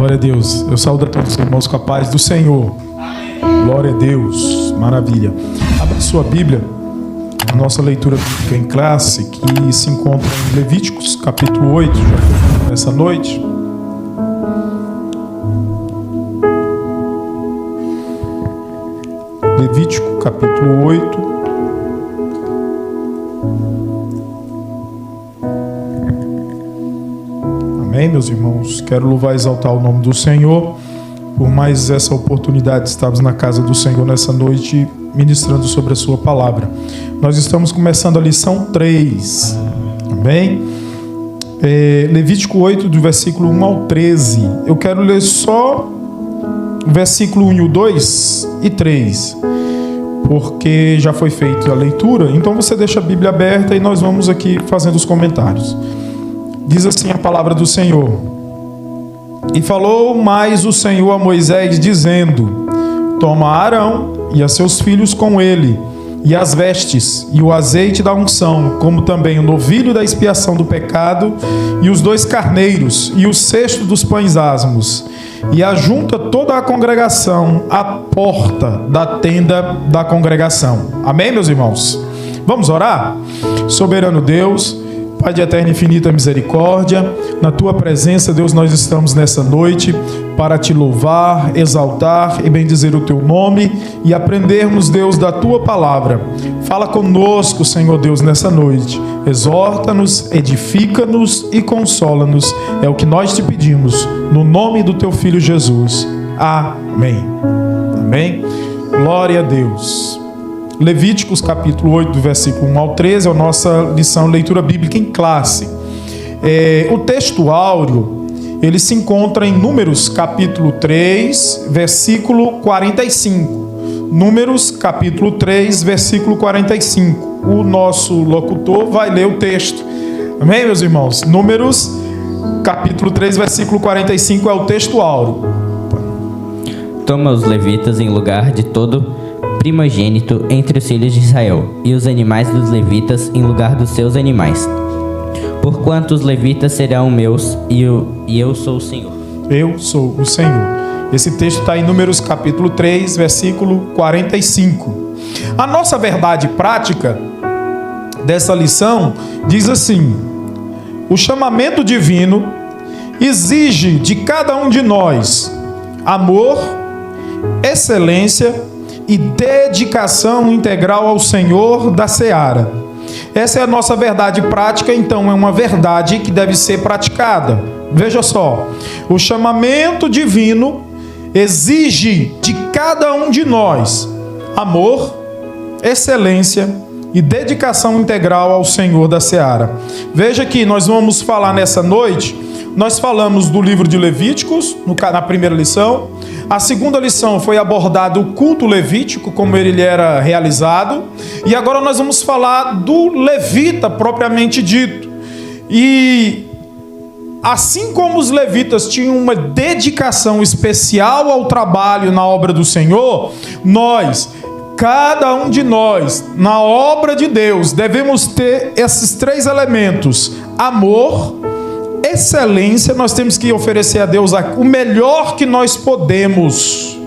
Glória a Deus. Eu saúdo a todos os irmãos com a paz do Senhor. Amém. Glória a Deus. Maravilha. Abra sua Bíblia. A nossa leitura bíblica em classe, que se encontra em Levíticos, capítulo 8, já foi nessa noite. Levítico, capítulo 8. Amém, meus irmãos? Quero louvar e exaltar o nome do Senhor por mais essa oportunidade de estarmos na casa do Senhor nessa noite, ministrando sobre a sua palavra. Nós estamos começando a lição 3. Amém? Levítico 8, do versículo 1 ao 13. Eu quero ler só o versículo 1, 2 e 3, porque já foi feita a leitura. Então você deixa a Bíblia aberta e nós vamos aqui fazendo os comentários. Diz assim a palavra do Senhor: E falou mais o Senhor a Moisés, dizendo: Toma Arão e a seus filhos com ele, e as vestes, e o azeite da unção, como também o novilho da expiação do pecado, e os 2 carneiros, e o cesto dos pães asmos, e ajunta toda a congregação à porta da tenda da congregação. Amém, meus irmãos? Vamos orar? Soberano Deus, Pai de eterna e infinita misericórdia, na Tua presença, Deus, nós estamos nessa noite para Te louvar, exaltar e bendizer o Teu nome e aprendermos, Deus, da Tua palavra. Fala conosco, Senhor Deus, nessa noite. Exorta-nos, edifica-nos e consola-nos. É o que nós Te pedimos, no nome do Teu Filho Jesus. Amém. Amém. Glória a Deus. Levíticos capítulo 8, do versículo 1 ao 13, é a nossa lição, leitura bíblica em classe. O texto áureo, ele se encontra em Números capítulo 3, versículo 45. Números capítulo 3, versículo 45. O nosso locutor vai ler o texto. Amém, meus irmãos? Números capítulo 3, versículo 45 é o texto áureo. Toma os levitas em lugar de todo primogênito entre os filhos de Israel, e os animais dos levitas em lugar dos seus animais. Porquanto os levitas serão meus, e eu sou o Senhor. Eu sou o Senhor. Esse texto está em Números capítulo 3, versículo 45. A nossa verdade prática dessa lição diz assim: o chamamento divino exige de cada um de nós amor, excelência e dedicação integral ao Senhor da seara. Essa é a nossa verdade prática, então é uma verdade que deve ser praticada. Veja só, o chamamento divino exige de cada um de nós amor, excelência e dedicação integral ao Senhor da seara. Veja que nós vamos falar nessa noite. Nós falamos do livro de Levíticos na primeira lição. A segunda lição foi abordado o culto levítico, como ele era realizado. E agora nós vamos falar do levita propriamente dito. E assim como os levitas tinham uma dedicação especial ao trabalho na obra do Senhor, cada um de nós, na obra de Deus, devemos ter esses 3 elementos: amor, excelência. Nós temos que oferecer a Deus o melhor que nós podemos.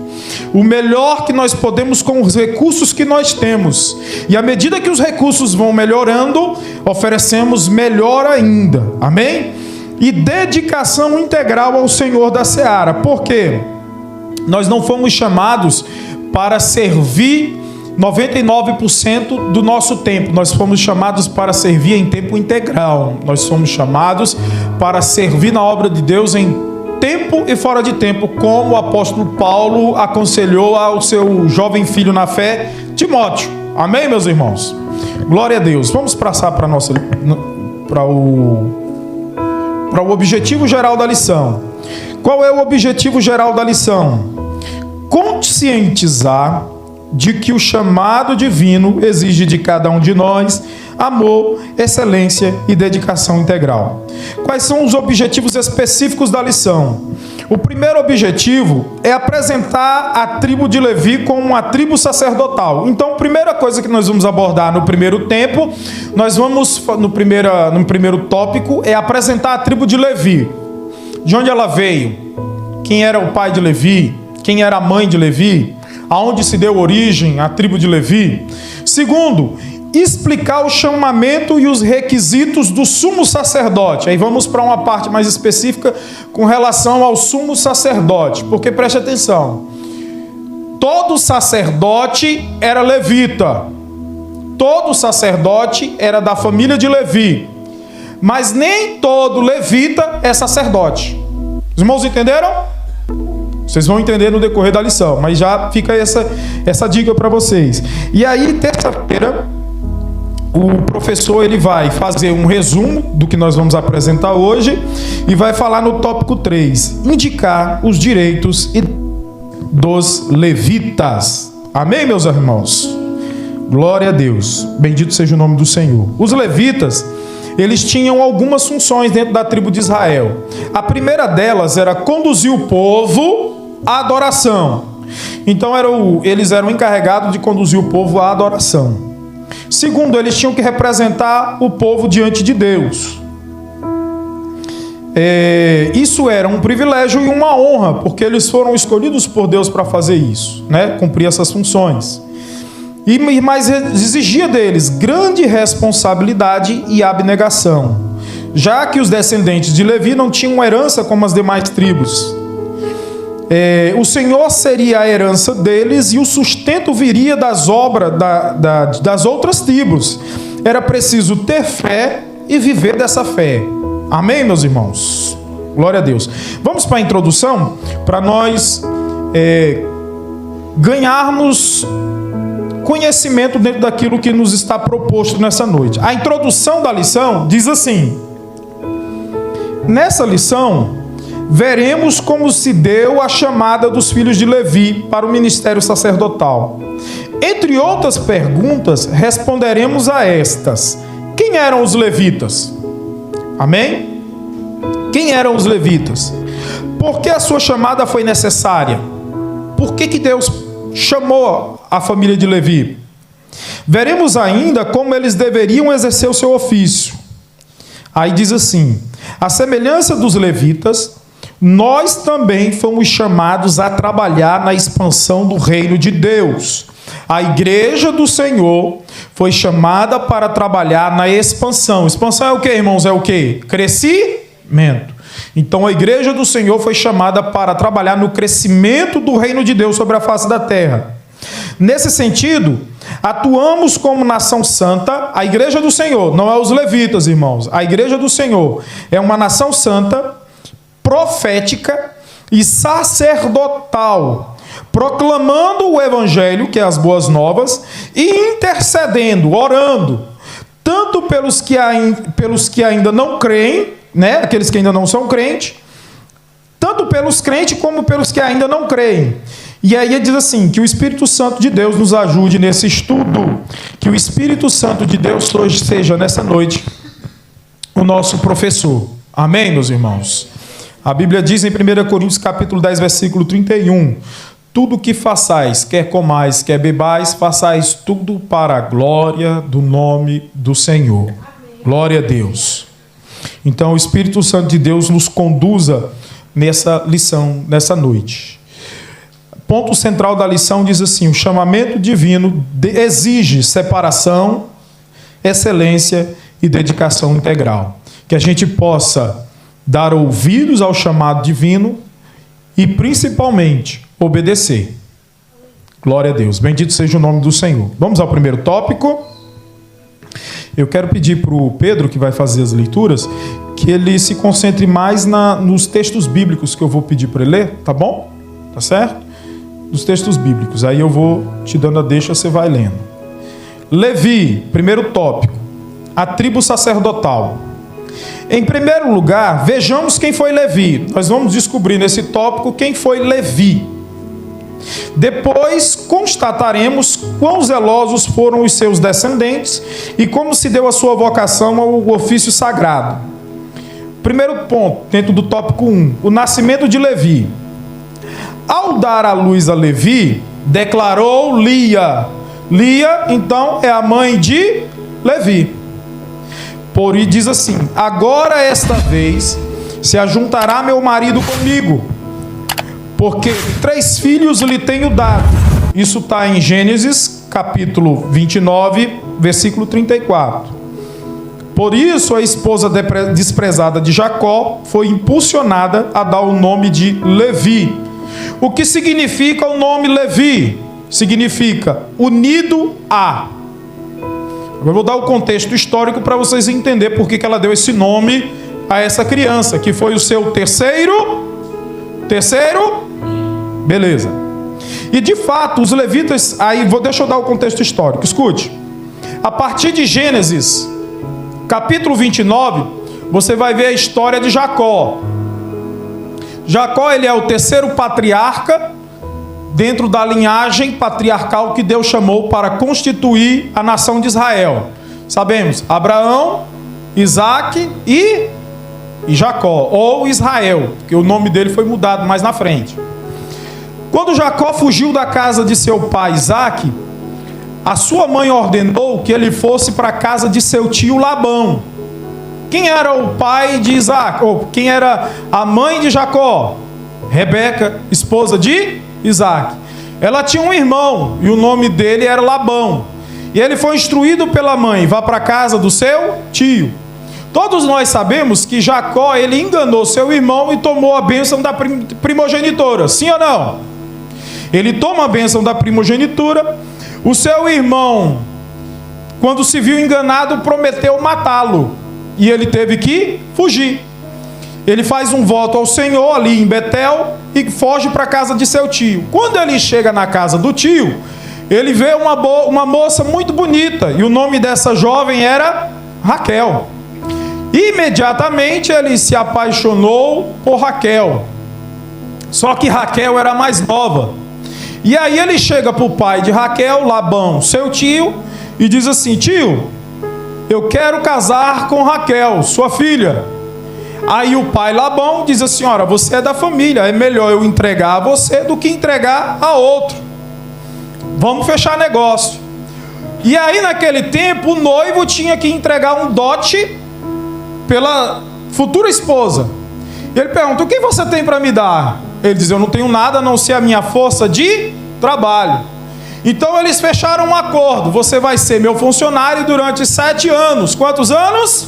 O melhor que nós podemos com os recursos que nós temos. E à medida que os recursos vão melhorando, oferecemos melhor ainda. Amém? E dedicação integral ao Senhor da seara. Por quê? Nós não fomos chamados para servir 99% do nosso tempo. Nós fomos chamados para servir em tempo integral. Nós fomos chamados para servir na obra de Deus em tempo e fora de tempo, como o apóstolo Paulo aconselhou ao seu jovem filho na fé, Timóteo. Amém, meus irmãos? Glória a Deus. Vamos passar para o objetivo geral da lição. Qual é o objetivo geral da lição? Conscientizar de que o chamado divino exige de cada um de nós amor, excelência e dedicação integral. Quais são os objetivos específicos da lição? O primeiro objetivo é apresentar a tribo de Levi como uma tribo sacerdotal. Então, a primeira coisa que nós vamos abordar no primeiro tempo, nós vamos, no primeiro tópico, é apresentar a tribo de Levi. De onde ela veio? quem era o pai de Levi, quem era a mãe de Levi, aonde se deu origem à tribo de Levi. Segundo, explicar o chamamento e os requisitos do sumo sacerdote. Aí vamos para uma parte mais específica com relação ao sumo sacerdote, porque preste atenção, todo sacerdote era levita, todo sacerdote era da família de Levi, mas nem todo levita é sacerdote. Os irmãos entenderam? Vocês vão entender no decorrer da lição, mas já fica essa dica para vocês. E aí, terça-feira, o professor ele vai fazer um resumo do que nós vamos apresentar hoje e vai falar no tópico 3, indicar os direitos dos levitas. Amém, meus irmãos? Glória a Deus. Bendito seja o nome do Senhor. Os levitas, eles tinham algumas funções dentro da tribo de Israel. A primeira delas era conduzir o povo à adoração. Então eles eram encarregados de conduzir o povo à adoração. Segundo, eles tinham que representar o povo diante de Deus. Isso era um privilégio e uma honra, porque eles foram escolhidos por Deus para fazer isso, né? Cumprir essas funções. Mas exigia deles grande responsabilidade e abnegação, já que os descendentes de Levi não tinham herança como as demais tribos. O Senhor seria a herança deles e o sustento viria das obras das outras tribos. Era preciso ter fé e viver dessa fé. Amém, meus irmãos? Glória a Deus. Vamos para a introdução, para nós ganharmos conhecimento dentro daquilo que nos está proposto nessa noite. A introdução da lição diz assim: nessa lição, veremos como se deu a chamada dos filhos de Levi para o ministério sacerdotal. Entre outras perguntas, responderemos a estas: quem eram os levitas? Amém? Quem eram os levitas? Por que a sua chamada foi necessária? Por que Deus chamou a família de Levi? Veremos ainda como eles deveriam exercer o seu ofício. Aí diz assim: à semelhança dos levitas, nós também fomos chamados a trabalhar na expansão do reino de Deus. A igreja do Senhor foi chamada para trabalhar na expansão. Expansão é o que, irmãos? É o que? Crescimento. Então a igreja do Senhor foi chamada para trabalhar no crescimento do reino de Deus sobre a face da terra. Nesse sentido, atuamos como nação santa. A igreja do Senhor, não é os levitas, irmãos. A igreja do Senhor é uma nação santa, profética e sacerdotal, proclamando o evangelho, que é as boas novas, e intercedendo, orando, tanto pelos que ainda não creem, né? Aqueles que ainda não são crentes, tanto pelos crentes como pelos que ainda não creem. E aí ele diz assim, que o Espírito Santo de Deus nos ajude nesse estudo, que o Espírito Santo de Deus hoje seja nessa noite o nosso professor. Amém, meus irmãos? A Bíblia diz em 1 Coríntios capítulo 10, versículo 31, tudo o que façais, quer comais, quer bebais, façais tudo para a glória do nome do Senhor. Glória a Deus. Então o Espírito Santo de Deus nos conduza nessa lição, nessa noite. Ponto central da lição diz assim: o chamamento divino exige separação, excelência e dedicação integral. Que a gente possa dar ouvidos ao chamado divino e, principalmente, obedecer. Glória a Deus. Bendito seja o nome do Senhor. Vamos ao primeiro tópico. Eu quero pedir para o Pedro, que vai fazer as leituras, que ele se concentre mais nos textos bíblicos que eu vou pedir para ele ler, tá bom? Tá certo? Dos textos bíblicos. Aí eu vou te dando a deixa, você vai lendo. Levi, primeiro tópico. A tribo sacerdotal. Em primeiro lugar, vejamos quem foi Levi. Nós vamos descobrir nesse tópico quem foi Levi. Depois constataremos quão zelosos foram os seus descendentes e como se deu a sua vocação ao ofício sagrado. Primeiro ponto, dentro do tópico 1, o nascimento de Levi. Ao dar à luz a Levi, declarou Lia. Lia, então, é a mãe de Levi. Por isso diz assim: agora esta vez se ajuntará meu marido comigo. porque 3 filhos lhe tenho dado. Isso está em Gênesis, capítulo 29, versículo 34. Por isso, a esposa desprezada de Jacó foi impulsionada a dar o nome de Levi. O que significa o nome Levi? Significa unido a. Agora eu vou dar o contexto histórico para vocês entenderem por que ela deu esse nome a essa criança, que foi o seu terceiro? Beleza. E de fato, os levitas, deixa eu dar o contexto histórico, escute. A partir de Gênesis, capítulo 29, você vai ver a história de Jacó. Jacó, ele é o terceiro patriarca dentro da linhagem patriarcal que Deus chamou para constituir a nação de Israel. Sabemos, Abraão, Isaac e Jacó, ou Israel, porque o nome dele foi mudado mais na frente. Quando Jacó fugiu da casa de seu pai Isaac, a sua mãe ordenou que ele fosse para a casa de seu tio Labão. Quem era o pai de Isaac? Ou quem era a mãe de Jacó? Rebeca, esposa de Isaac. Ela tinha um irmão e o nome dele era Labão. E ele foi instruído pela mãe: vá para a casa do seu tio. Todos nós sabemos que Jacó, ele enganou seu irmão e tomou a bênção da primogenitura. Sim ou não? Ele toma a bênção da primogenitura. O seu irmão, quando se viu enganado, prometeu matá-lo. E ele teve que fugir. Ele faz um voto ao Senhor ali em Betel e foge para a casa de seu tio. Quando ele chega na casa do tio, ele vê uma moça muito bonita. E o nome dessa jovem era Raquel. Imediatamente ele se apaixonou por Raquel. Só que Raquel era mais nova. E aí ele chega para o pai de Raquel, Labão, seu tio, e diz assim: tio, eu quero casar com Raquel, sua filha. Aí o pai Labão diz assim: senhora, você é da família, é melhor eu entregar a você do que entregar a outro. Vamos fechar negócio. E aí naquele tempo o noivo tinha que entregar um dote pela futura esposa. Ele pergunta: o que você tem para me dar? Ele diz: eu não tenho nada a não ser a minha força de trabalho. Então eles fecharam um acordo: você vai ser meu funcionário durante 7 anos. Quantos anos?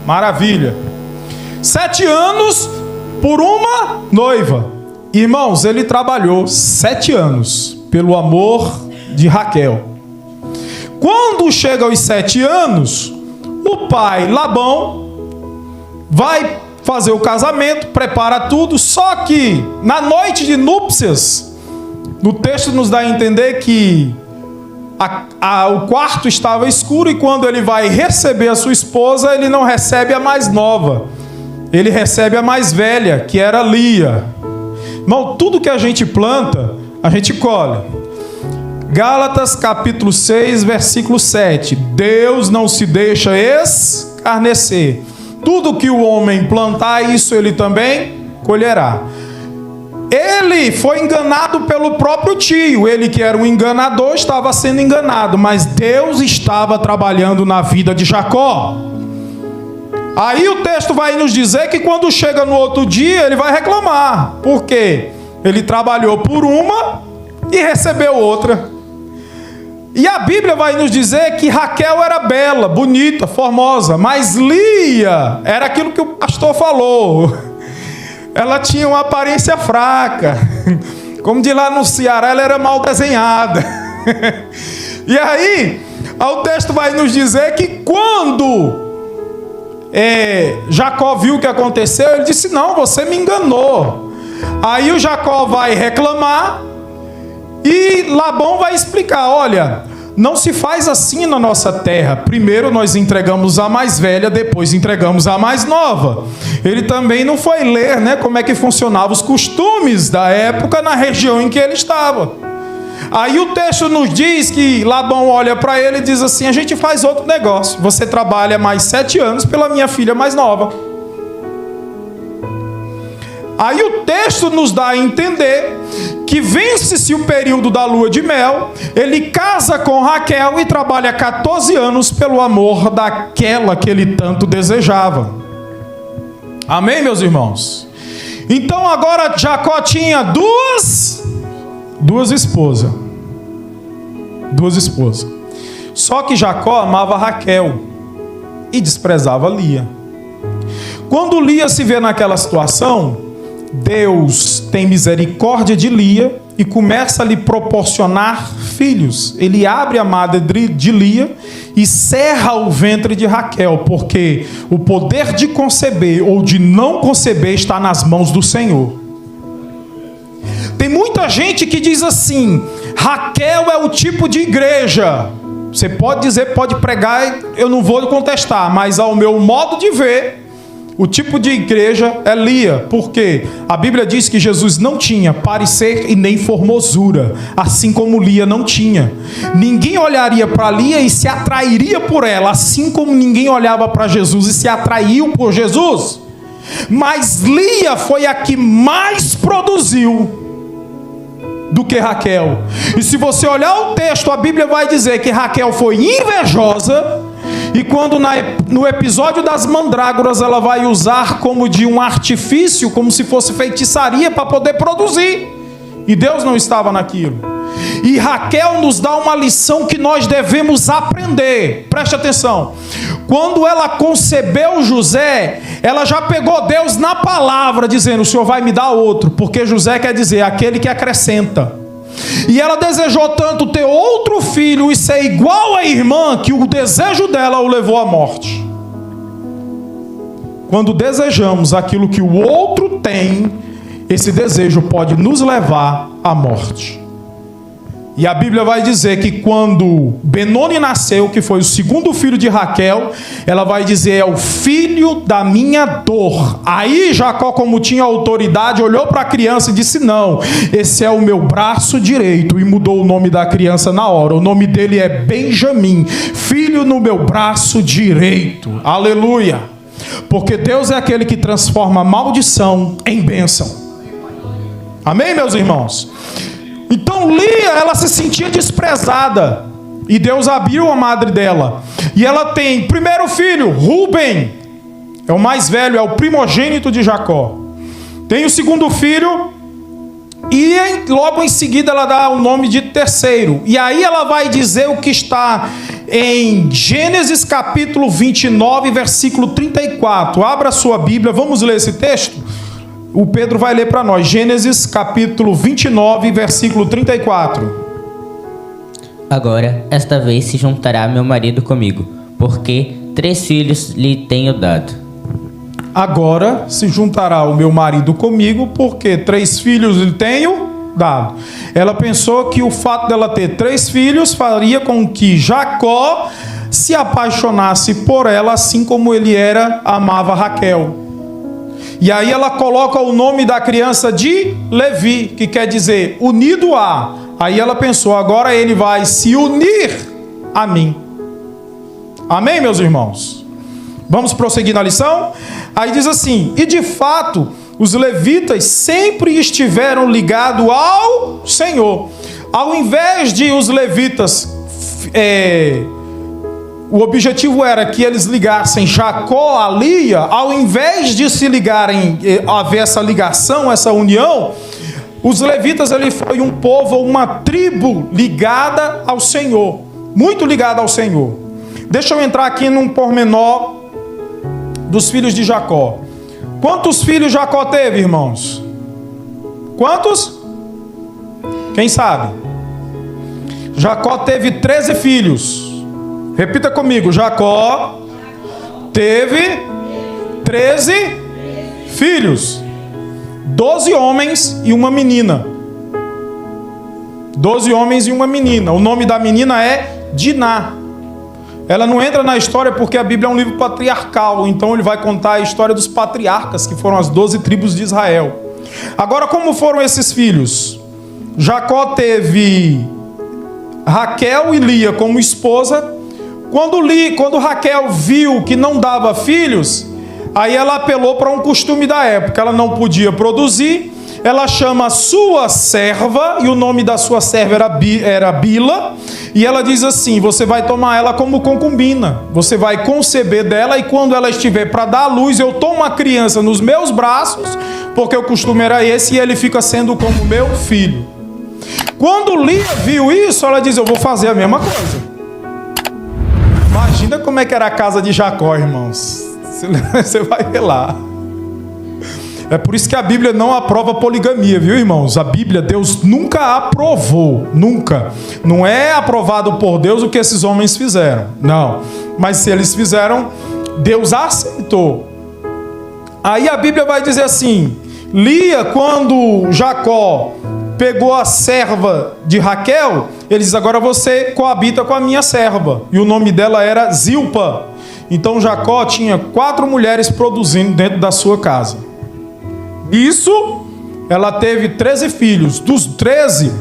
Maravilha. 7 anos por uma noiva. Irmãos, ele trabalhou 7 anos pelo amor de Raquel. Quando chega aos 7 anos, o pai Labão vai fazer o casamento, prepara tudo, só que na noite de núpcias, no texto nos dá a entender que o quarto estava escuro, e quando ele vai receber a sua esposa, ele não recebe a mais nova, ele recebe a mais velha, que era Lia. Irmão, tudo que a gente planta, a gente colhe. Gálatas capítulo 6, versículo 7. Deus não se deixa escarnecer. Tudo que o homem plantar, isso ele também colherá. Ele foi enganado pelo próprio tio. Ele, que era um enganador, estava sendo enganado. Mas Deus estava trabalhando na vida de Jacó. Aí o texto vai nos dizer que quando chega no outro dia, ele vai reclamar. Por quê? Ele trabalhou por uma e recebeu outra. E a Bíblia vai nos dizer que Raquel era bela, bonita, formosa, mas Lia era aquilo que o pastor falou. Ela tinha uma aparência fraca. Como de lá no Ceará, ela era mal desenhada. E aí, o texto vai nos dizer que quando Jacó viu o que aconteceu, ele disse: não, você me enganou. Aí o Jacó vai reclamar e Labão vai explicar: olha, não se faz assim na nossa terra. Primeiro nós entregamos a mais velha, depois entregamos a mais nova. Ele também não foi ler, né, como é que funcionavam os costumes da época na região em que ele estava. Aí o texto nos diz que Labão olha para ele e diz assim: a gente faz outro negócio. Você trabalha mais 7 anos pela minha filha mais nova. Aí o texto nos dá a entender que vence-se o período da lua de mel, ele casa com Raquel e trabalha 14 anos pelo amor daquela que ele tanto desejava. Amém, meus irmãos? Então agora Jacó tinha duas esposas. Só que Jacó amava Raquel e desprezava Lia. Quando Lia se vê naquela situação, Deus tem misericórdia de Lia e começa a lhe proporcionar filhos. Ele abre a madre de Lia e cerra o ventre de Raquel, porque o poder de conceber ou de não conceber está nas mãos do Senhor. Tem muita gente que diz assim: Raquel é o tipo de igreja. Você pode dizer, pode pregar, eu não vou contestar, mas ao meu modo de ver, o tipo de igreja é Lia, porque a Bíblia diz que Jesus não tinha parecer e nem formosura, assim como Lia não tinha. Ninguém olharia para Lia e se atrairia por ela, assim como ninguém olhava para Jesus e se atraiu por Jesus. Mas Lia foi a que mais produziu do que Raquel. E se você olhar o texto, a Bíblia vai dizer que Raquel foi invejosa. E quando no episódio das mandrágoras ela vai usar como de um artifício, como se fosse feitiçaria para poder produzir. E Deus não estava naquilo. E Raquel nos dá uma lição que nós devemos aprender. Preste atenção. Quando ela concebeu José, ela já pegou Deus na palavra, dizendo: o Senhor vai me dar outro. Porque José quer dizer aquele que acrescenta. E ela desejou tanto ter outro filho e ser igual à irmã, que o desejo dela o levou à morte. Quando desejamos aquilo que o outro tem, esse desejo pode nos levar à morte. E a Bíblia vai dizer que quando Benoni nasceu, que foi o segundo filho de Raquel, ela vai dizer: é o filho da minha dor. Aí Jacó, como tinha autoridade, olhou para a criança e disse: não, esse é o meu braço direito. E mudou o nome da criança na hora. O nome dele é Benjamim, filho no meu braço direito. Aleluia! Porque Deus é aquele que transforma maldição em bênção. Amém, meus irmãos? Então Lia, ela se sentia desprezada, e Deus abriu a madre dela, e ela tem primeiro filho, Ruben, é o mais velho, é o primogênito de Jacó. Tem o segundo filho, e logo em seguida ela dá o nome de terceiro. E aí ela vai dizer o que está em Gênesis capítulo 29, versículo 34. Abra a sua Bíblia, vamos ler esse texto. O Pedro vai ler para nós, Gênesis capítulo 29, versículo 34. Agora, esta vez se juntará meu marido comigo, porque 3 filhos lhe tenho dado. Agora se juntará o meu marido comigo, porque 3 filhos lhe tenho dado. Ela pensou que o fato dela ter 3 filhos faria com que Jacó se apaixonasse por ela, assim como ele amava Raquel. E aí ela coloca o nome da criança de Levi, que quer dizer unido a. Aí ela pensou: agora ele vai se unir a mim. Amém, meus irmãos? Vamos prosseguir na lição? Aí diz assim: e de fato, os levitas sempre estiveram ligados ao Senhor. Ao invés de os levitas... o objetivo era que eles ligassem Jacó a Lia, ao invés de se ligarem, haver essa ligação, essa união, os levitas, ele foi um povo, uma tribo ligada ao Senhor, muito ligada ao Senhor. Deixa eu entrar aqui num pormenor dos filhos de Jacó. Quantos filhos Jacó teve, irmãos? Quantos? Quem sabe? Jacó teve 13 filhos. Repita comigo: Jacó teve 13 filhos, 12 homens e uma menina. 12 homens e uma menina. O nome da menina é Diná. Ela não entra na história porque a Bíblia é um livro patriarcal, então ele vai contar a história dos patriarcas, que foram as 12 tribos de Israel. Agora, como foram esses filhos? Jacó teve Raquel e Lia como esposa. Quando Raquel viu que não dava filhos, aí ela apelou para um costume da época. Ela não podia produzir, ela chama a sua serva, e o nome da sua serva era Bila, e ela diz assim: você vai tomar ela como concubina, você vai conceber dela, e quando ela estiver para dar à luz, eu tomo a criança nos meus braços, porque o costume era esse, e ele fica sendo como meu filho. Quando Lia viu isso, ela diz: eu vou fazer a mesma coisa. Imagina como é que era a casa de Jacó, irmãos. Você vai ver lá. É por isso que a Bíblia não aprova poligamia, viu, irmãos? A Bíblia, Deus nunca aprovou, nunca. Não é aprovado por Deus o que esses homens fizeram, não. Mas se eles fizeram, Deus aceitou. Aí a Bíblia vai dizer assim: Lia, quando Jacó pegou a serva de Raquel, ele diz: agora você coabita com a minha serva. E o nome dela era Zilpa. Então Jacó tinha 4 mulheres produzindo dentro da sua casa. Isso, ela teve 13 filhos. Dos 13,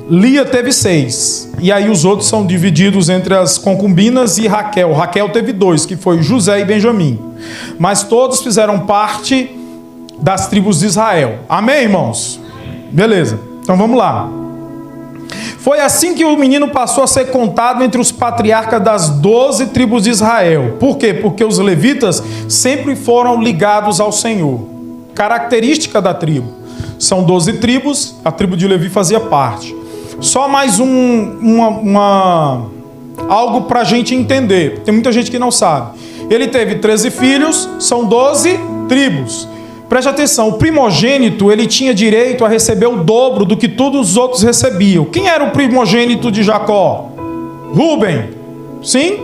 Lia teve 6. E aí os outros são divididos entre as concubinas e Raquel. Raquel teve 2, que foi José e Benjamim. Mas todos fizeram parte das tribos de Israel. Amém, irmãos? Beleza, então vamos lá. Foi assim que o menino passou a ser contado entre os patriarcas das 12 tribos de Israel. Por quê? Porque os levitas sempre foram ligados ao Senhor. Característica da tribo. São 12 tribos, a tribo de Levi fazia parte. Só mais algo para a gente entender. Tem muita gente que não sabe. Ele teve 13 filhos, são 12 tribos. Preste atenção, o primogênito, ele tinha direito a receber o dobro do que todos os outros recebiam. Quem era o primogênito de Jacó? Rúben. Sim?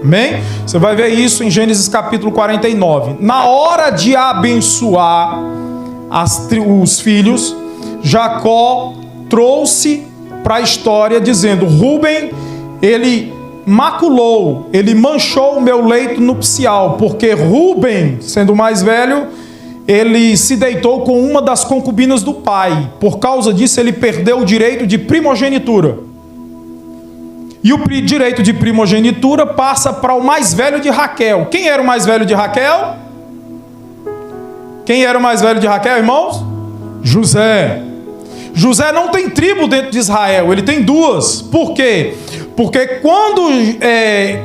Amém? Você vai ver isso em Gênesis capítulo 49. Na hora de abençoar os filhos, Jacó trouxe para a história dizendo: Rúben, ele maculou, ele manchou o meu leito nupcial, porque Rúben, sendo o mais velho, ele se deitou com uma das concubinas do pai. Por causa disso, ele perdeu o direito de primogenitura. E o direito de primogenitura passa para o mais velho de Raquel. Quem era o mais velho de Raquel? Quem era o mais velho de Raquel, irmãos? José. José não tem tribo dentro de Israel, ele tem 2. Por quê? Porque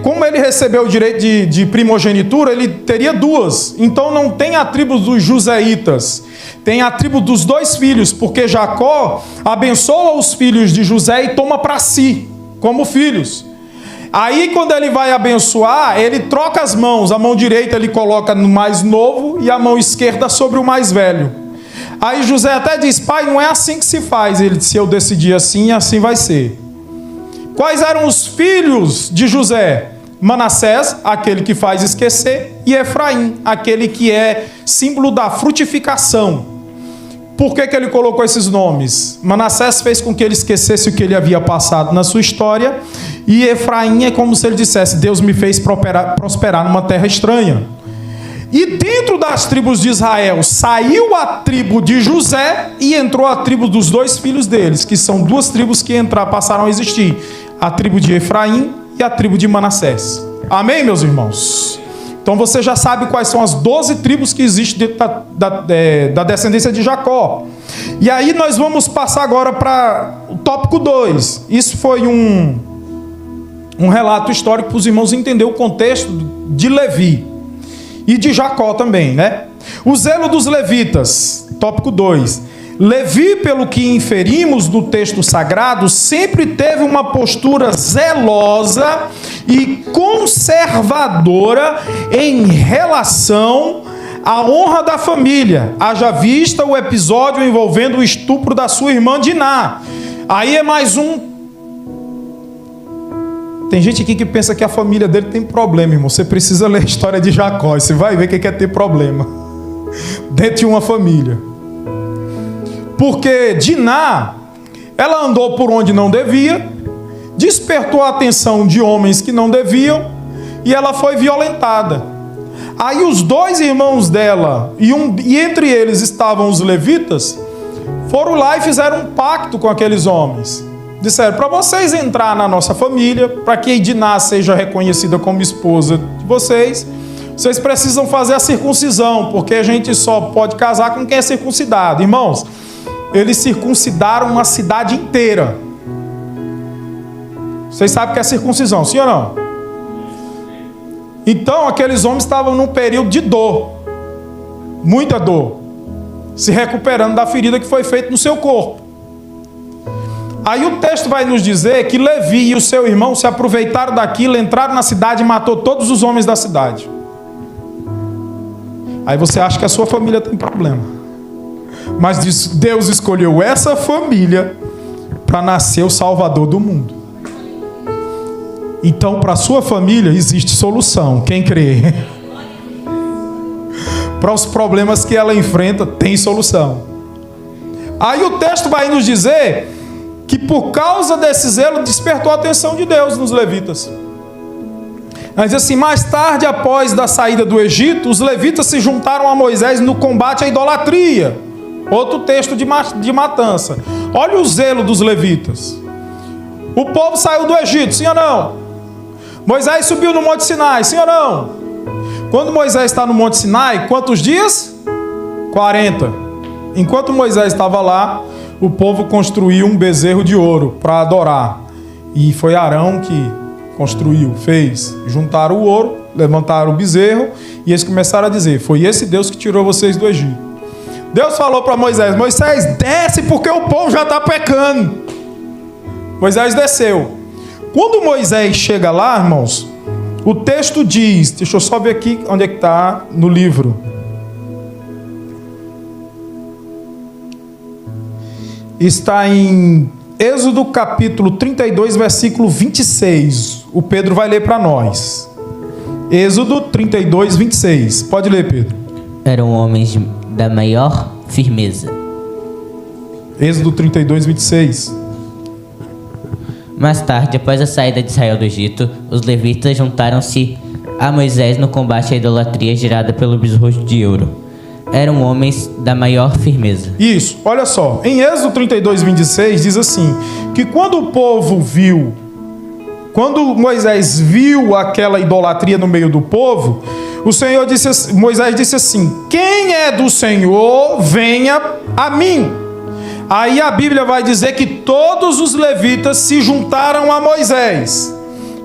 como ele recebeu o direito de primogenitura, ele teria 2. Então não tem a tribo dos Joseitas, tem a tribo dos 2 filhos, porque Jacó abençoa os filhos de José e toma para si, como filhos. Aí quando ele vai abençoar, ele troca as mãos, a mão direita ele coloca no mais novo e a mão esquerda sobre o mais velho. Aí José até diz: pai, não é assim que se faz. Ele disse: se eu decidir assim, assim vai ser. Quais eram os filhos de José? Manassés, aquele que faz esquecer, e Efraim, aquele que é símbolo da frutificação. Por que ele colocou esses nomes? Manassés fez com que ele esquecesse o que ele havia passado na sua história, e Efraim é como se ele dissesse: Deus me fez prosperar numa terra estranha. E dentro das tribos de Israel saiu a tribo de José e entrou a tribo dos 2 filhos deles, que são 2 tribos que passaram a existir: a tribo de Efraim e a tribo de Manassés. Amém, meus irmãos? Então você já sabe quais são as 12 tribos que existem dentro da descendência de Jacó. E aí nós vamos passar agora para o tópico 2. Isso foi um relato histórico para os irmãos entenderem o contexto de Levi. E de Jacó também, né? O zelo dos levitas, tópico 2. Levi, pelo que inferimos do texto sagrado, sempre teve uma postura zelosa e conservadora em relação à honra da família. Haja vista o episódio envolvendo o estupro da sua irmã Diná. Aí é mais um. Tem gente aqui que pensa que a família dele tem problema, irmão. Você precisa ler a história de Jacó e você vai ver o que é ter problema dentro de uma família. Porque Diná, ela andou por onde não devia, despertou a atenção de homens que não deviam e ela foi violentada. Aí os 2 irmãos dela, e entre eles estavam os levitas, foram lá e fizeram um pacto com aqueles homens. Disseram: para vocês entrar na nossa família, para que Diná seja reconhecida como esposa de vocês, vocês precisam fazer a circuncisão, porque a gente só pode casar com quem é circuncidado. Irmãos, eles circuncidaram uma cidade inteira. Vocês sabem o que é circuncisão, sim ou não? Então, aqueles homens estavam num período de dor, muita dor, se recuperando da ferida que foi feita no seu corpo. Aí o texto vai nos dizer que Levi e o seu irmão se aproveitaram daquilo, entraram na cidade e matou todos os homens da cidade. Aí você acha que a sua família tem problema. Mas Deus escolheu essa família para nascer o Salvador do mundo. Então, para a sua família existe solução. Quem crê? Para os problemas que ela enfrenta, tem solução. Aí o texto vai nos dizer que por causa desse zelo despertou a atenção de Deus nos levitas. Mas assim, mais tarde, após da saída do Egito, os levitas se juntaram a Moisés no combate à idolatria. Outro texto de matança. Olha o zelo dos levitas. O povo saiu do Egito, sim ou não? Moisés subiu no Monte Sinai, sim ou não? Quando Moisés está no Monte Sinai, quantos dias? 40. Enquanto Moisés estava lá, o povo construiu um bezerro de ouro para adorar. E foi Arão que construiu, fez. Juntaram o ouro, levantaram o bezerro e eles começaram a dizer: foi esse Deus que tirou vocês do Egito. Deus falou para Moisés: Moisés, desce porque o povo já está pecando. Moisés desceu. Quando Moisés chega lá, irmãos, o texto diz, deixa eu só ver aqui onde é que está no livro. Está em Êxodo capítulo 32, versículo 26. O Pedro vai ler para nós. Êxodo 32, 26. Pode ler, Pedro. Eram homens da maior firmeza. Êxodo 32, 26. Mais tarde, após a saída de Israel do Egito, os levitas juntaram-se a Moisés no combate à idolatria gerada pelo bezerro de ouro. Eram homens da maior firmeza. Isso, olha só. Em Êxodo 32, 26, diz assim, que quando o povo viu, quando Moisés viu aquela idolatria no meio do povo, Moisés disse assim: quem é do Senhor, venha a mim. Aí a Bíblia vai dizer que todos os levitas se juntaram a Moisés.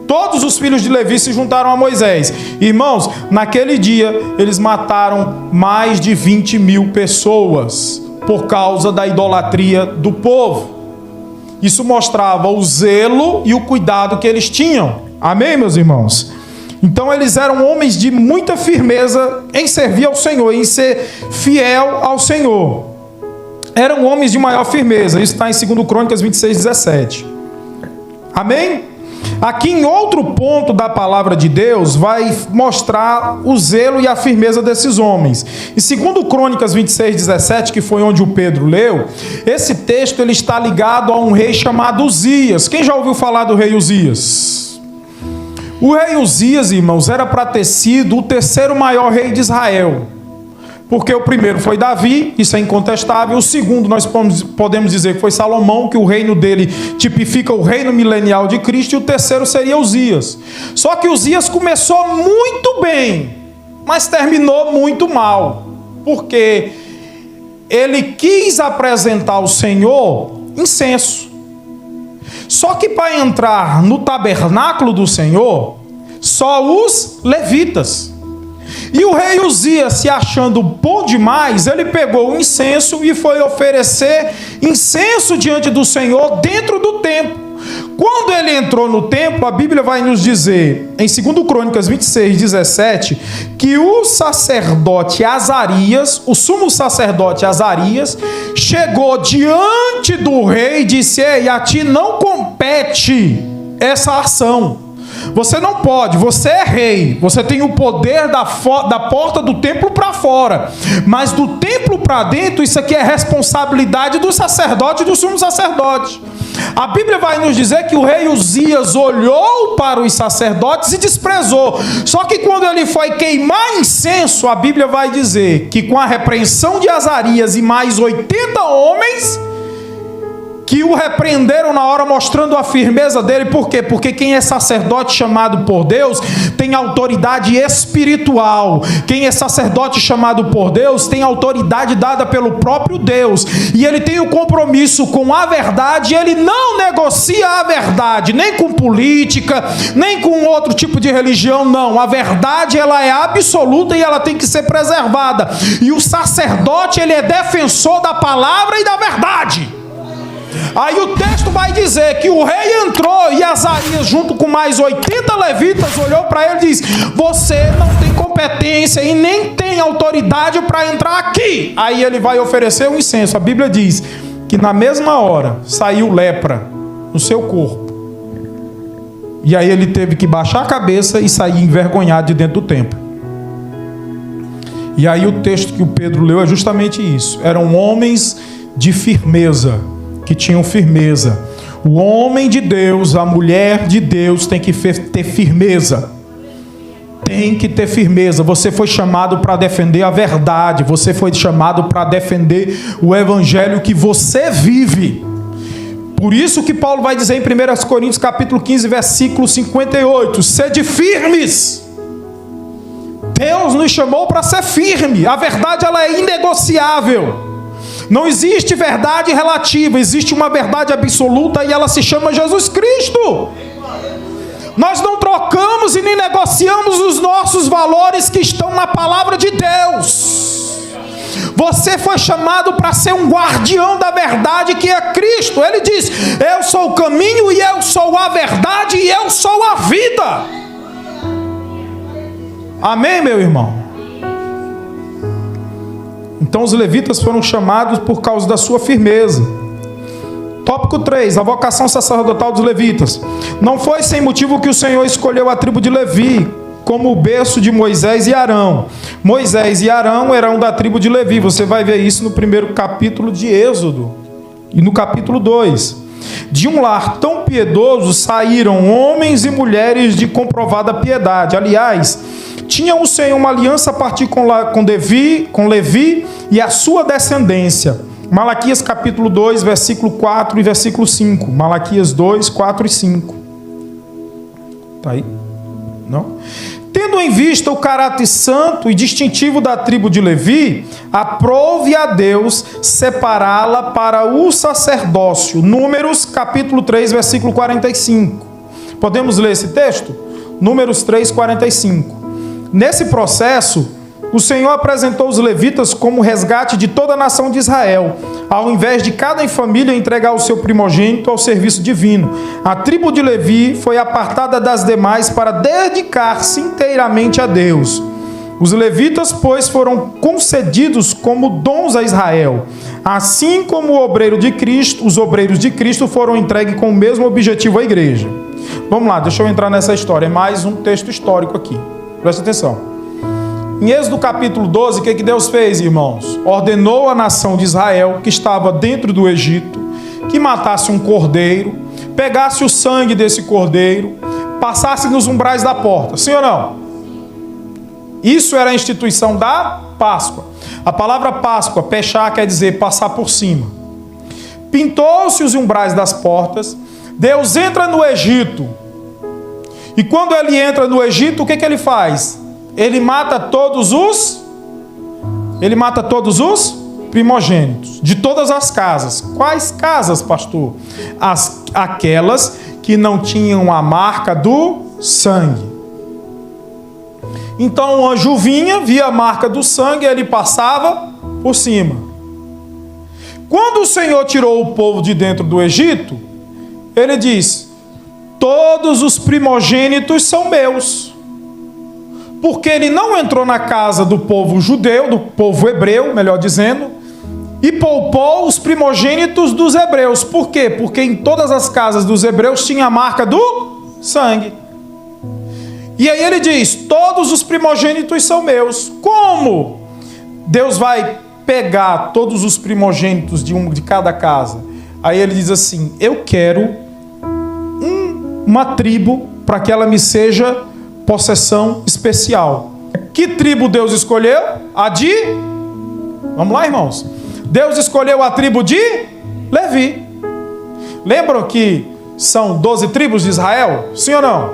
Todos os filhos de Levi se juntaram a Moisés. Irmãos, naquele dia eles mataram mais de 20 mil pessoas por causa da idolatria do povo. Isso mostrava o zelo e o cuidado que eles tinham. Amém, meus irmãos? Então eles eram homens de muita firmeza em servir ao Senhor, em ser fiel ao Senhor. Eram homens de maior firmeza. Isso está em 2 Crônicas 26, 17. Amém? Aqui em outro ponto da palavra de Deus vai mostrar o zelo e a firmeza desses homens. Em 2 Crônicas 26, 17, que foi onde o Pedro leu, esse texto ele está ligado a um rei chamado Uzias. Quem já ouviu falar do rei Uzias? O rei Uzias, irmãos, era para ter sido o terceiro maior rei de Israel. Porque o primeiro foi Davi, isso é incontestável. O segundo nós podemos dizer que foi Salomão, que o reino dele tipifica o reino milenial de Cristo. E o terceiro seria Uzias. Só que Uzias começou muito bem, mas terminou muito mal. Porque ele quis apresentar ao Senhor incenso. Só que para entrar no tabernáculo do Senhor, só os levitas. E o rei Uzias, se achando bom demais, ele pegou o incenso e foi oferecer incenso diante do Senhor dentro do templo. Quando ele entrou no templo, a Bíblia vai nos dizer, em 2 Crônicas 26, 17, que o sacerdote Azarias, o sumo sacerdote Azarias, chegou diante do rei e disse: ei, a ti não compete essa ação. Você não pode, você é rei, você tem o poder da porta do templo para fora, mas do templo para dentro, isso aqui é responsabilidade do sacerdote e do sumo sacerdote. A Bíblia vai nos dizer que o rei Uzias olhou para os sacerdotes e desprezou. Só que quando ele foi queimar incenso, a Bíblia vai dizer que com a repreensão de Azarias e mais 80 homens que o repreenderam na hora, mostrando a firmeza dele. Por quê? Porque quem é sacerdote chamado por Deus tem autoridade espiritual. Quem é sacerdote chamado por Deus tem autoridade dada pelo próprio Deus. E ele tem o compromisso com a verdade. Ele não negocia a verdade, nem com política, nem com outro tipo de religião, não. A verdade, ela é absoluta e ela tem que ser preservada. E o sacerdote, ele é defensor da palavra e da verdade. Aí o texto vai dizer que o rei entrou e Azarias, junto com mais 80 levitas, olhou para ele e disse: você não tem competência e nem tem autoridade para entrar aqui. Aí ele vai oferecer o incenso. A Bíblia diz que na mesma hora saiu lepra no seu corpo. E aí ele teve que baixar a cabeça e sair envergonhado de dentro do templo. E aí o texto que o Pedro leu é justamente isso. Eram homens de firmeza, que tinham firmeza. O homem de Deus, a mulher de Deus tem que ter firmeza. Tem que ter firmeza. Você foi chamado para defender a verdade. Você foi chamado para defender o evangelho que você vive. Por isso que Paulo vai dizer em 1 Coríntios capítulo 15, versículo 58: sede firmes. Deus nos chamou para ser firme. A verdade, ela é inegociável. Não existe verdade relativa, existe uma verdade absoluta e ela se chama Jesus Cristo. Nós não trocamos e nem negociamos os nossos valores que estão na palavra de Deus. Você foi chamado para ser um guardião da verdade que é Cristo. Ele diz: eu sou o caminho e eu sou a verdade e eu sou a vida. Amém, meu irmão? Então os levitas foram chamados por causa da sua firmeza. Tópico 3, a vocação sacerdotal dos levitas. Não foi sem motivo que o Senhor escolheu a tribo de Levi como o berço de Moisés e Arão. Moisés e Arão eram da tribo de Levi. Você vai ver isso no primeiro capítulo de Êxodo e no capítulo 2. De um lar tão piedoso saíram homens e mulheres de comprovada piedade. Aliás, tinha o Senhor uma aliança a partir com Levi e a sua descendência. Malaquias capítulo 2, versículo 4 e versículo 5. Malaquias 2, 4 e 5. Está aí? Não? Tendo em vista o caráter santo e distintivo da tribo de Levi, aprove a Deus separá-la para o sacerdócio. Números capítulo 3, versículo 45. Podemos ler esse texto? Números 3, 45. Nesse processo, o Senhor apresentou os levitas como resgate de toda a nação de Israel, ao invés de cada família entregar o seu primogênito ao serviço divino. A tribo de Levi foi apartada das demais para dedicar-se inteiramente a Deus. Os levitas, pois, foram concedidos como dons a Israel. Assim como os obreiros de Cristo foram entregues com o mesmo objetivo à igreja. Vamos lá, deixa eu entrar nessa história. É mais um texto histórico aqui. Presta atenção. Em Êxodo capítulo 12, o que Deus fez, irmãos? Ordenou à nação de Israel, que estava dentro do Egito, que matasse um cordeiro, pegasse o sangue desse cordeiro, passasse nos umbrais da porta. Sim ou não? Isso era a instituição da Páscoa. A palavra Páscoa, pechá, quer dizer passar por cima. Pintou-se os umbrais das portas. Deus entra no Egito. E quando ele entra no Egito, o que ele faz? Ele mata todos os primogênitos de todas as casas. Quais casas, pastor? Aquelas que não tinham a marca do sangue. Então o anjo vinha, via a marca do sangue, ele passava por cima. Quando o Senhor tirou o povo de dentro do Egito, ele diz: todos os primogênitos são meus. Porque ele não entrou na casa do povo judeu, do povo hebreu, melhor dizendo, e poupou os primogênitos dos hebreus. Por quê? Porque em todas as casas dos hebreus tinha a marca do sangue. E aí ele diz: todos os primogênitos são meus. Como Deus vai pegar todos os primogênitos de cada casa? Aí ele diz assim: eu quero uma tribo para que ela me seja possessão especial. Que tribo Deus escolheu? A de... Vamos lá, irmãos. Deus escolheu a tribo de Levi. Lembram que são 12 tribos de Israel? Sim ou não?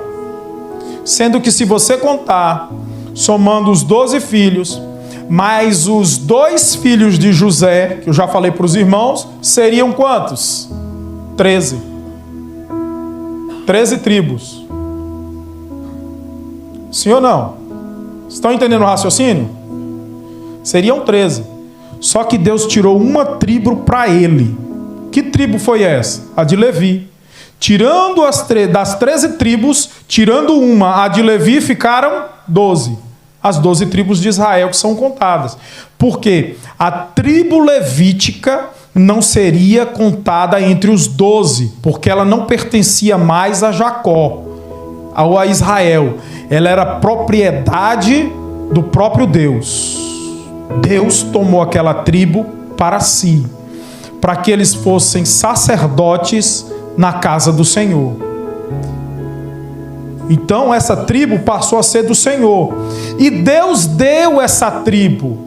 Sendo que se você contar, somando os 12 filhos, mais os 2 filhos de José, que eu já falei para os irmãos, seriam quantos? 13. 13 tribos. Sim ou não? Estão entendendo o raciocínio? Seriam 13. Só que Deus tirou uma tribo para ele. Que tribo foi essa? A de Levi. Tirando das 13 tribos, tirando uma, a de Levi, ficaram 12. As 12 tribos de Israel que são contadas. Porque a tribo levítica não seria contada entre os 12, porque ela não pertencia mais a Jacó, ou a Israel. Ela era propriedade do próprio Deus. Deus tomou aquela tribo para si, para que eles fossem sacerdotes na casa do Senhor. Então essa tribo passou a ser do Senhor. E Deus deu essa tribo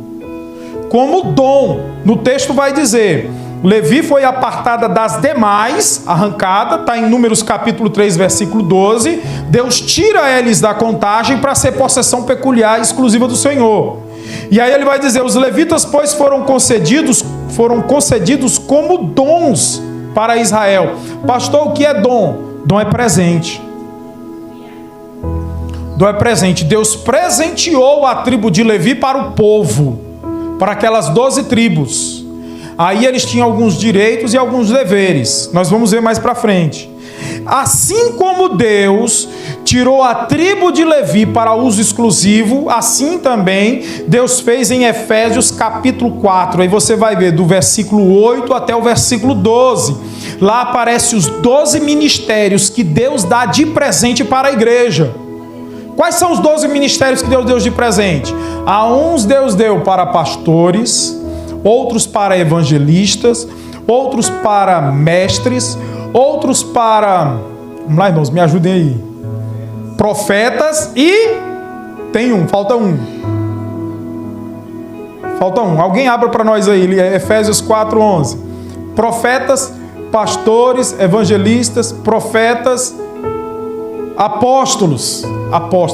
como dom. No texto vai dizer: Levi foi apartada das demais, arrancada, está em Números capítulo 3, versículo 12. Deus tira eles da contagem para ser possessão peculiar exclusiva do Senhor. E aí ele vai dizer: os levitas, pois, foram concedidos como dons para Israel. Pastor, o que é dom? Dom é presente. Dom é presente. Deus presenteou a tribo de Levi para o povo, para aquelas 12 tribos. Aí eles tinham alguns direitos e alguns deveres. Nós vamos ver mais para frente. Assim como Deus tirou a tribo de Levi para uso exclusivo, assim também Deus fez em Efésios capítulo 4. Aí você vai ver do versículo 8 até o versículo 12. Lá aparecem os 12 ministérios que Deus dá de presente para a igreja. Quais são os 12 ministérios que Deus deu de presente? A uns Deus deu para pastores, outros para evangelistas, outros para mestres, outros para... Vamos lá, irmãos, me ajudem aí. Profetas e... Tem um, falta um. Falta um. Alguém abra para nós aí, Efésios 4:11. Profetas, pastores, evangelistas, profetas, apóstolos.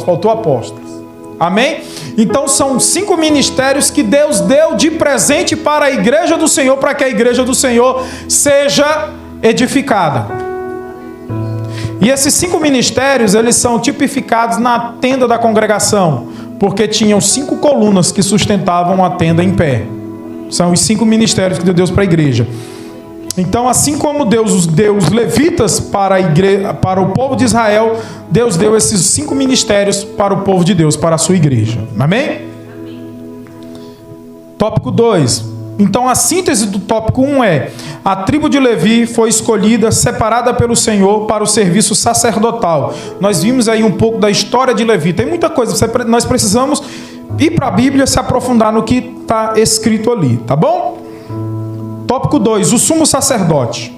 Faltou apóstolos. Amém? Então são 5 ministérios que Deus deu de presente para a igreja do Senhor, para que a igreja do Senhor seja edificada. E esses 5 ministérios, eles são tipificados na tenda da congregação, porque tinham 5 colunas que sustentavam a tenda em pé. São os 5 ministérios que Deus deu para a igreja. Então, assim como Deus deu os levitas para a igreja, para o povo de Israel, Deus deu esses 5 ministérios para o povo de Deus, para a sua igreja. Amém? Tópico 2. Então, a síntese do tópico 1 é: a tribo de Levi foi escolhida, separada pelo Senhor para o serviço sacerdotal. Nós vimos aí um pouco da história de Levi. Tem muita coisa, nós precisamos ir para a Bíblia, se aprofundar no que está escrito ali, tá bom? Tópico 2, o sumo sacerdote.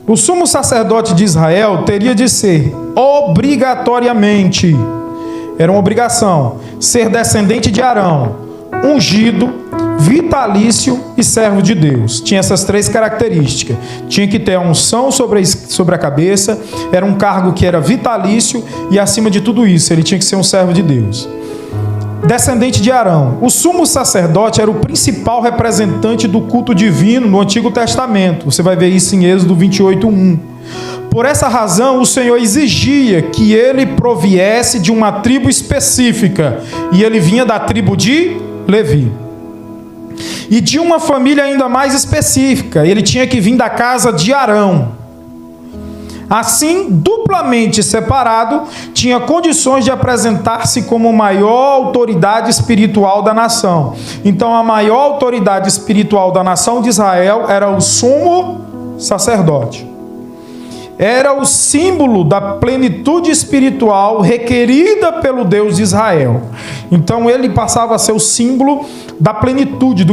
O sumo sacerdote de Israel teria de ser obrigatoriamente, era uma obrigação, ser descendente de Arão, ungido, vitalício e servo de Deus. Tinha essas 3 características. Tinha que ter a unção sobre a cabeça, era um cargo que era vitalício e, acima de tudo isso, ele tinha que ser um servo de Deus. Descendente de Arão. O sumo sacerdote era o principal representante do culto divino no Antigo Testamento. Você vai ver isso em Êxodo 28:1. Por essa razão, o Senhor exigia que ele proviesse de uma tribo específica. E ele vinha da tribo de Levi. E de uma família ainda mais específica. Ele tinha que vir da casa de Arão. Assim, duplamente separado, tinha condições de apresentar-se como maior autoridade espiritual da nação. Então, a maior autoridade espiritual da nação de Israel era o sumo sacerdote. Era o símbolo da plenitude espiritual requerida pelo Deus de Israel. Então, ele passava a ser o símbolo da plenitude,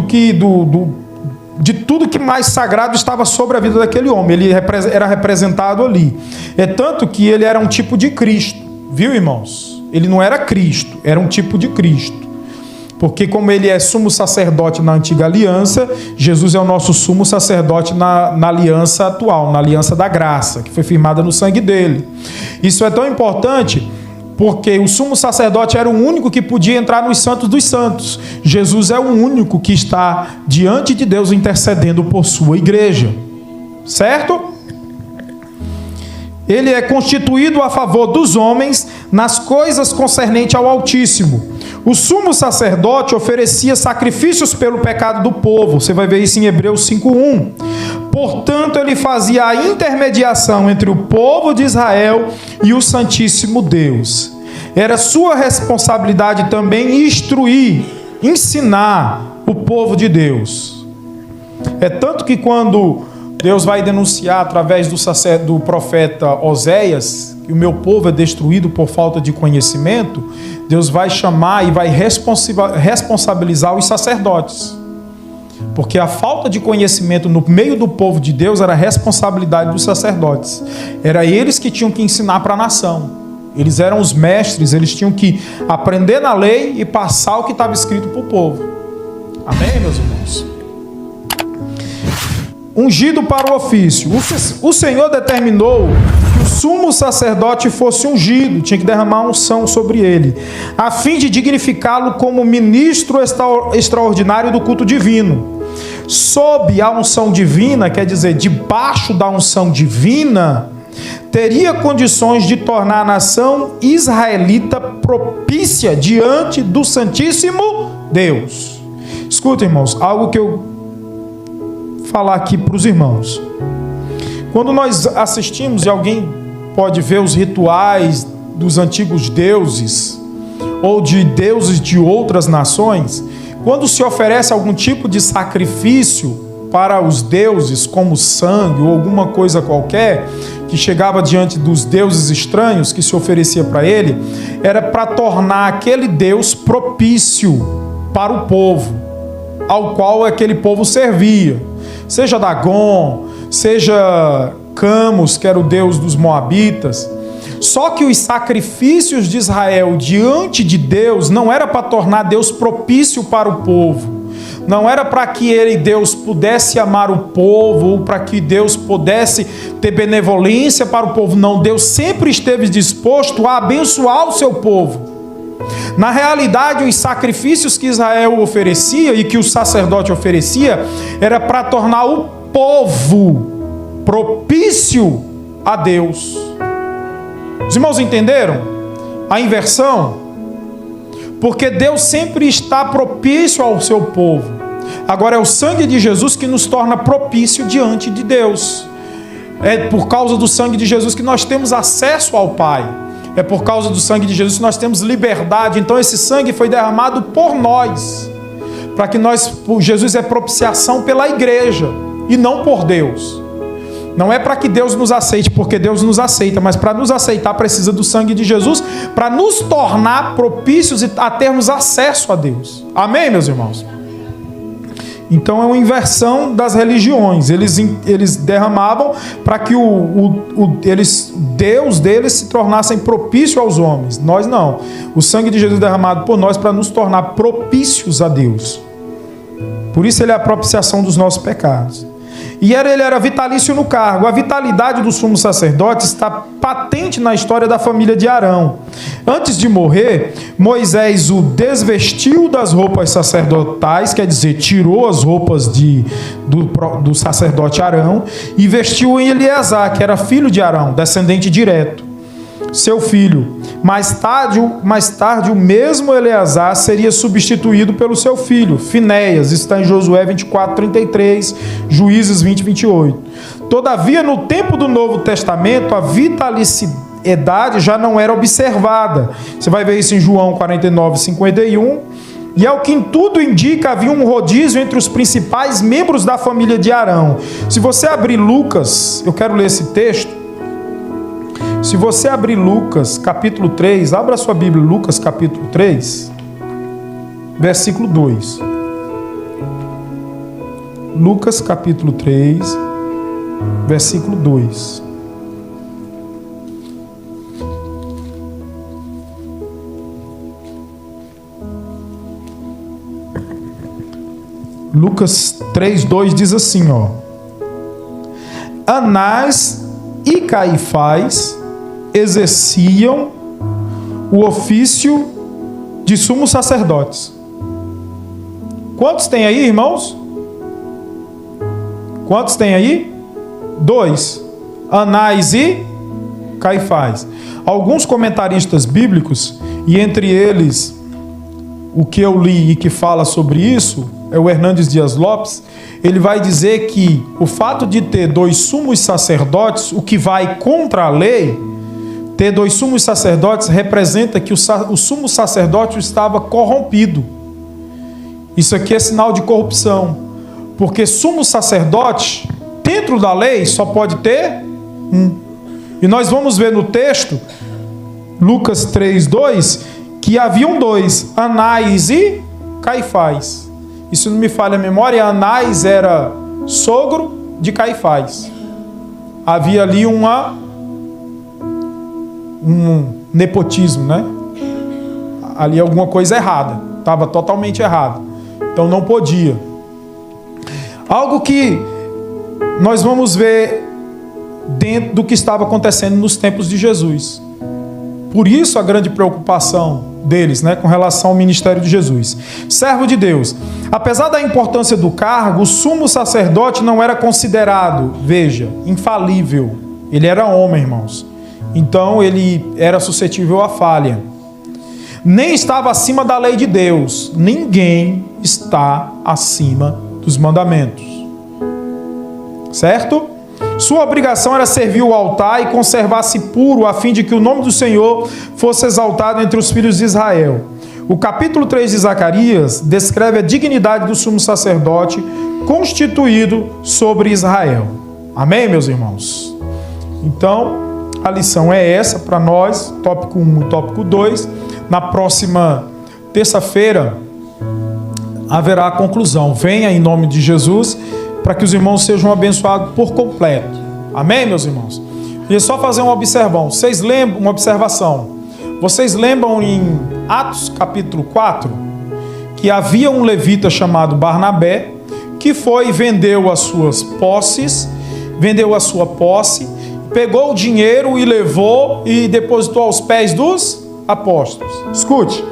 de tudo que mais sagrado estava sobre a vida daquele homem. Ele era representado ali. É tanto que ele era um tipo de Cristo. Viu, irmãos? Ele não era Cristo, era um tipo de Cristo. Porque como ele é sumo sacerdote na antiga aliança, Jesus é o nosso sumo sacerdote na aliança atual, na aliança da graça, que foi firmada no sangue dele. Isso é tão importante porque o sumo sacerdote era o único que podia entrar nos santos dos santos. Jesus é o único que está diante de Deus intercedendo por sua igreja. Certo? Ele é constituído a favor dos homens nas coisas concernentes ao Altíssimo. O sumo sacerdote oferecia sacrifícios pelo pecado do povo. Você vai ver isso em Hebreus 5:1. Portanto, ele fazia a intermediação entre o povo de Israel e o Santíssimo Deus. Era sua responsabilidade também instruir, ensinar o povo de Deus. É tanto que quando Deus vai denunciar através do profeta Oséias que o meu povo é destruído por falta de conhecimento, Deus vai chamar e vai responsabilizar os sacerdotes. Porque a falta de conhecimento no meio do povo de Deus era a responsabilidade dos sacerdotes. Era eles que tinham que ensinar para a nação. Eles eram os mestres, eles tinham que aprender na lei e passar o que estava escrito para o povo. Amém, meus irmãos? Ungido para o ofício. O Senhor determinou que o sumo sacerdote fosse ungido, tinha que derramar unção sobre ele, a fim de dignificá-lo como ministro extraordinário do culto divino. Sob a unção divina, quer dizer, debaixo da unção divina, teria condições de tornar a nação israelita propícia diante do Santíssimo Deus. Escuta, irmãos, algo que eu falar aqui para os irmãos. Quando nós assistimos, e alguém pode ver os rituais dos antigos deuses ou de deuses de outras nações, quando se oferece algum tipo de sacrifício para os deuses, como sangue ou alguma coisa qualquer que chegava diante dos deuses estranhos que se oferecia para ele, era para tornar aquele deus propício para o povo ao qual aquele povo servia. Seja Dagon, seja Camus, que era o deus dos moabitas. Só que os sacrifícios de Israel diante de Deus não era para tornar Deus propício para o povo. Não era para que Deus pudesse amar o povo, ou para que Deus pudesse ter benevolência para o povo. Não, Deus sempre esteve disposto a abençoar o seu povo. Na realidade, os sacrifícios que Israel oferecia e que o sacerdote oferecia era para tornar o povo propício a Deus. Os irmãos entenderam a inversão? Porque Deus sempre está propício ao seu povo. Agora é o sangue de Jesus que nos torna propício diante de Deus. É por causa do sangue de Jesus que nós temos acesso ao Pai. É por causa do sangue de Jesus que nós temos liberdade. Então esse sangue foi derramado por nós. Para que Jesus é propiciação pela igreja e não por Deus. Não é para que Deus nos aceite, porque Deus nos aceita, mas para nos aceitar precisa do sangue de Jesus, para nos tornar propícios a termos acesso a Deus. Amém, meus irmãos? Então é uma inversão das religiões. Eles derramavam para que Deus deles se tornassem propício aos homens. Nós não. O sangue de Jesus é derramado por nós para nos tornar propícios a Deus. Por isso ele é a propiciação dos nossos pecados. E ele era vitalício no cargo. A vitalidade do sumo sacerdote está patente na história da família de Arão. Antes de morrer, Moisés o desvestiu das roupas sacerdotais, quer dizer, tirou as roupas do sacerdote Arão e vestiu em Eleazar, que era filho de Arão, descendente direto, seu filho. Mais tarde, o mesmo Eleazar seria substituído pelo seu filho, Finéias. Isso está em Josué 24:33, Juízes 20:28. Todavia, no tempo do Novo Testamento, a vitaliciedade já não era observada. Você vai ver isso em João 49:51. E ao que em tudo indica, havia um rodízio entre os principais membros da família de Arão. Se você abrir Lucas, eu quero ler esse texto. Se você abrir Lucas capítulo 3, abra sua Bíblia, Lucas capítulo 3, versículo 2. Lucas capítulo 3, versículo 2. Lucas 3:2 diz assim, ó: Anás e Caifás exerciam o ofício de sumos sacerdotes. Quantos tem aí, irmãos? Quantos tem aí? 2. Anás e Caifás. Alguns comentaristas bíblicos, e entre eles o que eu li e que fala sobre isso é o Hernandes Dias Lopes. Ele vai dizer que o fato de ter 2 sumos sacerdotes, o que vai contra a lei, ter 2 sumos sacerdotes representa que o sumo sacerdote estava corrompido. Isso aqui é sinal de corrupção, porque sumo sacerdote, dentro da lei, só pode ter um. E nós vamos ver no texto, Lucas 3:2, que haviam 2, Anás e Caifás. Isso não me falha a memória, Anás era sogro de Caifás. Havia ali um nepotismo, né? Ali alguma coisa errada, estava totalmente errado. Então não podia. Algo que nós vamos ver dentro do que estava acontecendo nos tempos de Jesus. Por isso a grande preocupação deles, né, com relação ao ministério de Jesus. Servo de Deus. Apesar da importância do cargo, o sumo sacerdote não era considerado, veja, infalível. Ele era homem, irmãos. Então ele era suscetível à falha. Nem estava acima da lei de Deus. Ninguém está acima dos mandamentos. Certo? Sua obrigação era servir o altar e conservar-se puro, a fim de que o nome do Senhor fosse exaltado entre os filhos de Israel. O capítulo 3 de Zacarias descreve a dignidade do sumo sacerdote constituído sobre Israel. Amém, meus irmãos? Então, a lição é essa para nós, tópico 1 e tópico 2. Na próxima terça-feira haverá a conclusão. Venha em nome de Jesus, para que os irmãos sejam abençoados por completo. Amém, meus irmãos? E só fazer uma observação. Vocês lembram, uma observação. Vocês lembram em Atos capítulo 4, que havia um levita chamado Barnabé, que foi e vendeu as suas posses, vendeu a sua posse, pegou o dinheiro e levou e depositou aos pés dos apóstolos. Escute,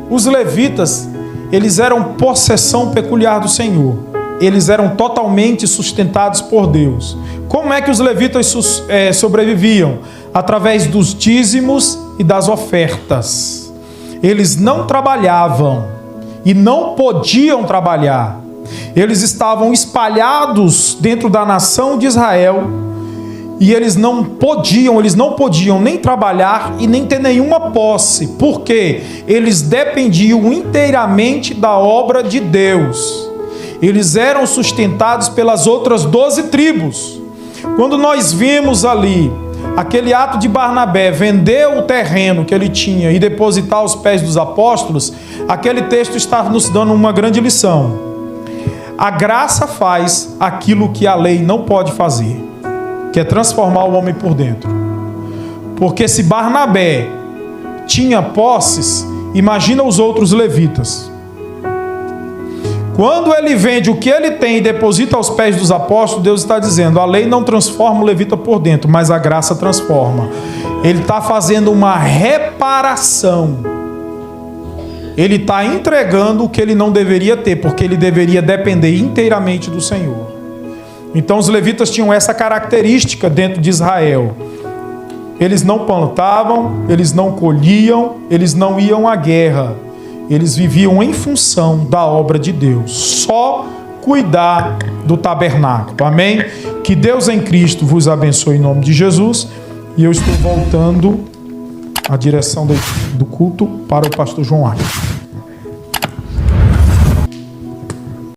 os levitas, eles eram possessão peculiar do Senhor. Eles eram totalmente sustentados por Deus. Como é que os levitas sobreviviam? Através dos dízimos e das ofertas. Eles não trabalhavam e não podiam trabalhar. Eles estavam espalhados dentro da nação de Israel e eles não podiam nem trabalhar e nem ter nenhuma posse, porque eles dependiam inteiramente da obra de Deus. Eles eram sustentados pelas outras 12 tribos. Quando nós vimos ali aquele ato de Barnabé vender o terreno que ele tinha e depositar aos pés dos apóstolos, aquele texto está nos dando uma grande lição. A graça faz aquilo que a lei não pode fazer, que é transformar o homem por dentro. Porque se Barnabé tinha posses, imagina os outros levitas. Quando ele vende o que ele tem e deposita aos pés dos apóstolos, Deus está dizendo, a lei não transforma o levita por dentro, mas a graça transforma. Ele está fazendo uma reparação. Ele está entregando o que ele não deveria ter, porque ele deveria depender inteiramente do Senhor. Então os levitas tinham essa característica dentro de Israel. Eles não plantavam, eles não colhiam, eles não iam à guerra. Eles viviam em função da obra de Deus. Só cuidar do tabernáculo. Amém? Que Deus em Cristo vos abençoe em nome de Jesus. E eu estou voltando a direção do culto para o pastor João Ávila.